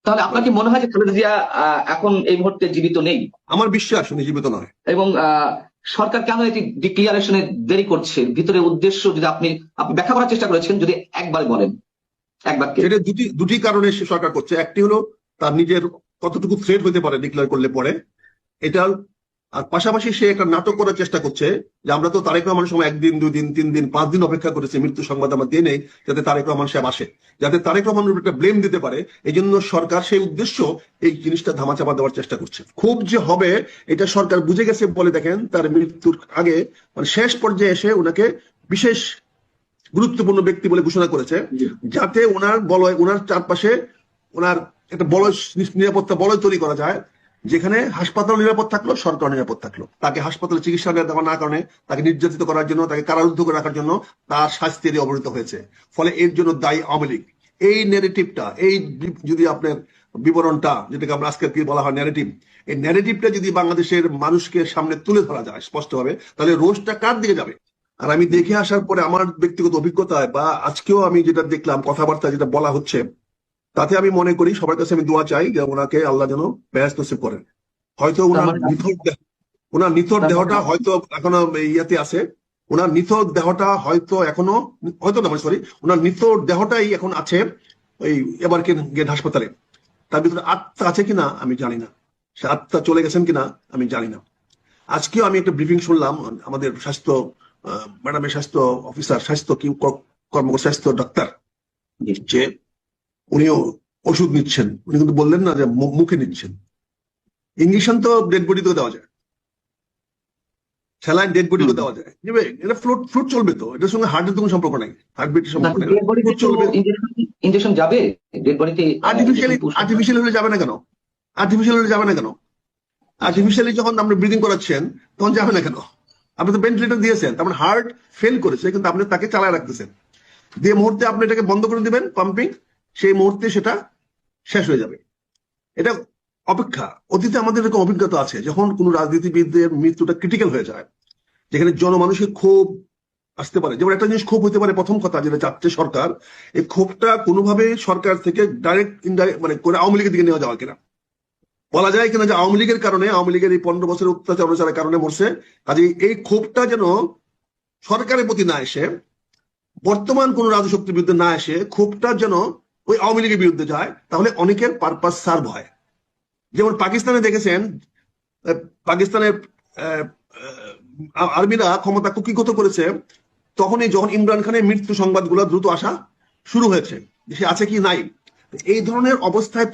তাহলে আপনার কি মনে হয় যে খালেদা জিয়া এখন এই মুহূর্তে জীবিত নেই? আমার বিশ্বাস উনি জীবিত নয়। এবং সরকার কেন এটি ডিক্লিয়ারেশনে দেরি করছে? ভিতরে উদ্দেশ্য যদি আপনি ব্যাখ্যা করার চেষ্টা করেছেন, যদি একবার বলেন, এক বাক্যে। সেটা দুটি কারণে সে সরকার করছে। একটি হলো তার নিজের কতটুকু থ্রেট হতে পারে ডিক্লেয়ার করলে পরে, এটা। আর পাশাপাশি সে একটা নাটক করার চেষ্টা করছে যে আমরা তো তারেক রহমানের সময় 1 দিন 2 দিন 3 দিন 5 দিন অপেক্ষা করেছি মৃত্যু সংবাদ আমরা দিয়ে নেই, যাতে তারেক রহমান সাহেব আসে, যাতে তারেক রহমানের উপর একটা ব্লেম দিতে পারে। এই জন্য সরকার সেই উদ্দেশ্য এই জিনিসটা ধামাচাপা দেওয়ার চেষ্টা করছে। খুব যে হবে এটা সরকার বুঝে গেছে বলে দেখেন তার মৃত্যুর আগে, মানে শেষ পর্যায়ে এসে ওনাকে বিশেষ গুরুত্বপূর্ণ ব্যক্তি বলে ঘোষণা করেছে, যাতে ওনার চারপাশে ওনার একটা বলয়, নিরাপত্তা বলয় তৈরি করা যায়, যেখানে হাসপাতাল নিরাপদ থাকলো, সরকার নিরাপদ থাকলো। তাকে হাসপাতালে চিকিৎসা দেওয়া না কারণে, তাকে নির্যাতিত করার জন্য, তাকে কারারুদ্ধ করে রাখার জন্য তার শাস্তি অবনীত হয়েছে। ফলে এর জন্য দায়ী আওয়ামী লীগ। এই ন্যারেটিভটা, এই যদি আপনার বিবরণটা, যেটাকে আমরা আজকে কি বলা হয় ন্যারেটিভ, এই ন্যারেটিভটা যদি বাংলাদেশের মানুষকে সামনে তুলে ধরা যায় স্পষ্টভাবে, তাহলে রোষটা কার দিকে যাবে? আর আমি দেখে আসার পরে আমার ব্যক্তিগত অভিজ্ঞতায় বা আজকেও আমি যেটা দেখলাম, কথাবার্তা যেটা বলা হচ্ছে, তাতে আমি মনে করি সবার কাছে আমি দোয়া চাই যে ওনাকে আল্লাহ যেন বেহেশত নসিব করেন। হয়তো ওনার নিথর দেহটা হয়তো এখনো ইয়াতে আছে, ওনার নিথর দেহটা হয়তো না, সরি, ওনার নিথর দেহটাই এখন আছে ওই এবার গেট হাসপাতালে। তার ভিতরে আত্মা আছে কিনা আমি জানি না, সে আত্মা চলে গেছেন কিনা আমি জানি না। আজকেও আমি একটা ব্রিফিং শুনলাম আমাদের স্বাস্থ্য ম্যাডামের, স্বাস্থ্য অফিসার, স্বাস্থ্য ডাক্তার, যে উনিও ওষুধ নিচ্ছেন। উনি কিন্তু বললেন না যে মুখে নিচ্ছেন। ইঞ্জেকশন তো ডেড বডিতেও দেওয়া যায়, স্যালাইন ডেড বডিতেও দেওয়া যায়। এটা ফ্লুট চলবে তো, এটার সঙ্গে হার্টের কোনো সম্পর্ক নাই, হার্টবিটের সম্পর্ক নাই। ইনজেকশন যাবে ডেড বডিতে? আর্টিফিশিয়াল হলে যাবে না কেন? আর্টিফিশিয়ালি যখন আপনি ব্রিদিং করাচ্ছেন তখন যাবে না কেন? আপনি তো ভেন্টিলেটর দিয়েছেন, তার মানে হার্ট ফেল করেছে, কিন্তু আপনি তাকে চালায় রাখতেছেন। যে মুহূর্তে আপনি এটাকে বন্ধ করে দিবেন পাম্পিং, সেই মুহূর্তে সেটা শেষ হয়ে যাবে। এটা অপেক্ষা। অতীতে আমাদের এরকম অভিজ্ঞতা আছে, যখন কোনো রাজনীতিবিদদের মৃত্যুটা ক্রিটিক্যাল হয়ে যায়, যেখানে জনমানুষের ক্ষোভ আসতে পারে। যেমন একটা জিনিস ক্ষোভ হতে পারে, প্রথম কথা যেটা চাচ্ছে সরকার, এই ক্ষোভটা কোনোভাবে সরকার থেকে ডাইরেক্ট ইনডাইরেক্ট মানে করে আওয়ামী লীগের দিকে নেওয়া যাওয়া কিনা, বলা যায় কিনা যে আওয়ামী লীগের কারণে, আওয়ামী লীগের এই 15 বছরের অত্যাচারের কারণে মরছে। কাজে এই ক্ষোভটা যেন সরকারের প্রতি না এসে, বর্তমান কোন রাজশক্তির বিরুদ্ধে না এসে, ক্ষোভটা যেন ওই আওয়ামী লীগের বিরুদ্ধে যায়, তাহলে অনেকের পারপাস সার্ভ হয়। যেমন পাকিস্তানে দেখেছেন, পাকিস্তানের আর্মিরা ক্ষমতা কুক্ষিগত করেছে, তখনই যখন ইমরান খানের মৃত্যু সংবাদগুলো দ্রুত আসা শুরু হয়েছে, সে আছে কি নাই। এই ধরনের অবস্থায়